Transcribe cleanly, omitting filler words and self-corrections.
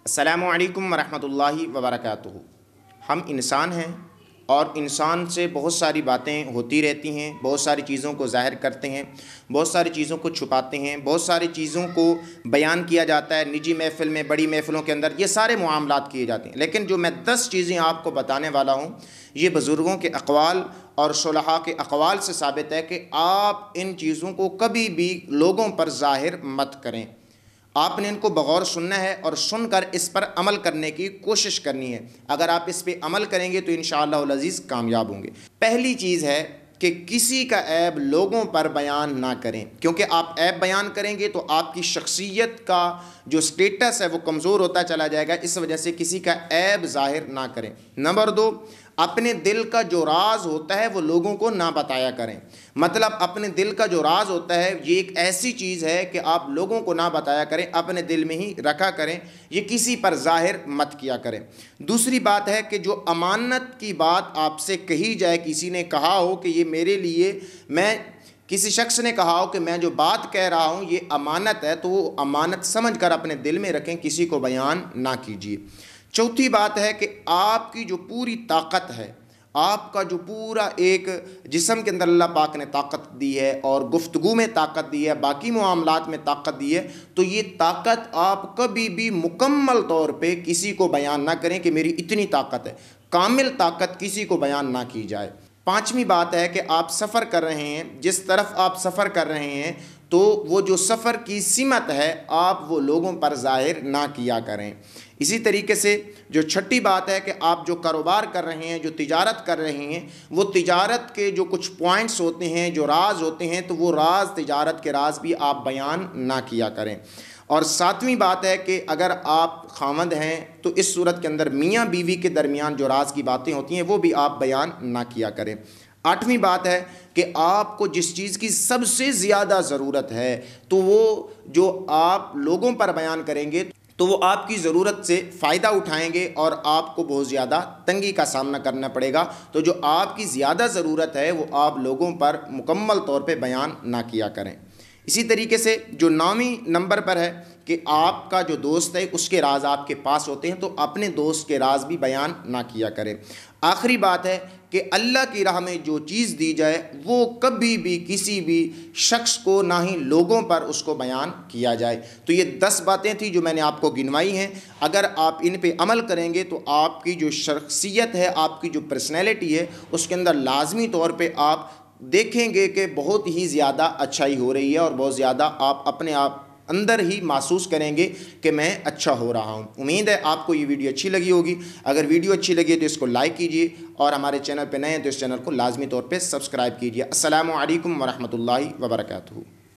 السلام علیکم ورحمۃ اللہ وبرکاتہ۔ ہم انسان ہیں اور انسان سے بہت ساری باتیں ہوتی رہتی ہیں، بہت ساری چیزوں کو ظاہر کرتے ہیں، بہت ساری چیزوں کو چھپاتے ہیں، بہت ساری چیزوں کو بیان کیا جاتا ہے نجی محفل میں، بڑی محفلوں کے اندر، یہ سارے معاملات کیے جاتے ہیں۔ لیکن جو میں 10 چیزیں آپ کو بتانے والا ہوں، یہ بزرگوں کے اقوال اور صلحاء کے اقوال سے ثابت ہے کہ آپ ان چیزوں کو کبھی بھی لوگوں پر ظاہر مت کریں۔ آپ نے ان کو بغور سننا ہے اور سن کر اس پر عمل کرنے کی کوشش کرنی ہے۔ اگر آپ اس پہ عمل کریں گے تو انشاءاللہ العزیز کامیاب ہوں گے۔ پہلی چیز ہے کہ کسی کا عیب لوگوں پر بیان نہ کریں، کیونکہ آپ عیب بیان کریں گے تو آپ کی شخصیت کا جو سٹیٹس ہے وہ کمزور ہوتا چلا جائے گا، اس وجہ سے کسی کا عیب ظاہر نہ کریں۔ نمبر 2، اپنے دل کا جو راز ہوتا ہے وہ لوگوں کو نہ بتایا کریں۔ مطلب اپنے دل کا جو راز ہوتا ہے یہ ایک ایسی چیز ہے کہ آپ لوگوں کو نہ بتایا کریں، اپنے دل میں ہی رکھا کریں، یہ کسی پر ظاہر مت کیا کریں۔ دوسری بات ہے کہ جو امانت کی بات آپ سے کہی جائے، کسی نے کہا ہو کہ یہ میرے لیے، کسی شخص نے کہا ہو کہ میں جو بات کہہ رہا ہوں یہ امانت ہے، تو وہ امانت سمجھ کر اپنے دل میں رکھیں، کسی کو بیان نہ کیجیے۔ چوتھی بات ہے کہ آپ کی جو پوری طاقت ہے، آپ کا جو پورا ایک جسم کے اندر اللہ پاک نے طاقت دی ہے اور گفتگو میں طاقت دی ہے، باقی معاملات میں طاقت دی ہے، تو یہ طاقت آپ کبھی بھی مکمل طور پہ کسی کو بیان نہ کریں کہ میری اتنی طاقت ہے، کامل طاقت کسی کو بیان نہ کی جائے۔ پانچویں بات ہے کہ آپ سفر کر رہے ہیں، جس طرف آپ سفر کر رہے ہیں تو وہ جو سفر کی سمت ہے آپ وہ لوگوں پر ظاہر نہ کیا کریں۔ اسی طریقے سے جو چھٹی بات ہے کہ آپ جو کاروبار کر رہے ہیں، جو تجارت کر رہے ہیں، وہ تجارت کے جو کچھ پوائنٹس ہوتے ہیں، جو راز ہوتے ہیں، تو وہ راز، تجارت کے راز بھی آپ بیان نہ کیا کریں۔ اور ساتویں بات ہے کہ اگر آپ خاوند ہیں تو اس صورت کے اندر میاں بیوی کے درمیان جو راز کی باتیں ہوتی ہیں وہ بھی آپ بیان نہ کیا کریں۔ آٹھویں بات ہے کہ آپ کو جس چیز کی سب سے زیادہ ضرورت ہے تو وہ جو آپ لوگوں پر بیان کریں گے تو وہ آپ کی ضرورت سے فائدہ اٹھائیں گے اور آپ کو بہت زیادہ تنگی کا سامنا کرنا پڑے گا۔ تو جو آپ کی زیادہ ضرورت ہے وہ آپ لوگوں پر مکمل طور پہ بیان نہ کیا کریں۔ اسی طریقے سے جو 9ویں نمبر پر ہے کہ آپ کا جو دوست ہے اس کے راز آپ کے پاس ہوتے ہیں، تو اپنے دوست کے راز بھی بیان نہ کیا کریں۔ آخری بات ہے کہ اللہ کی راہ میں جو چیز دی جائے وہ کبھی بھی کسی بھی شخص کو نہ ہی لوگوں پر اس کو بیان کیا جائے۔ تو یہ 10 باتیں تھیں جو میں نے آپ کو گنوائی ہیں، اگر آپ ان پہ عمل کریں گے تو آپ کی جو شخصیت ہے، آپ کی جو پرسنالٹی ہے، اس کے اندر لازمی طور پہ آپ دیکھیں گے کہ بہت ہی زیادہ اچھائی ہو رہی ہے اور بہت زیادہ آپ اپنے آپ اندر ہی محسوس کریں گے کہ میں اچھا ہو رہا ہوں۔ امید ہے آپ کو یہ ویڈیو اچھی لگی ہوگی۔ اگر ویڈیو اچھی لگی تو اس کو لائک کیجیے اور ہمارے چینل پہ نئے ہیں تو اس چینل کو لازمی طور پہ سبسکرائب کیجیے۔ السلام علیکم ورحمۃ اللہ وبرکاتہ۔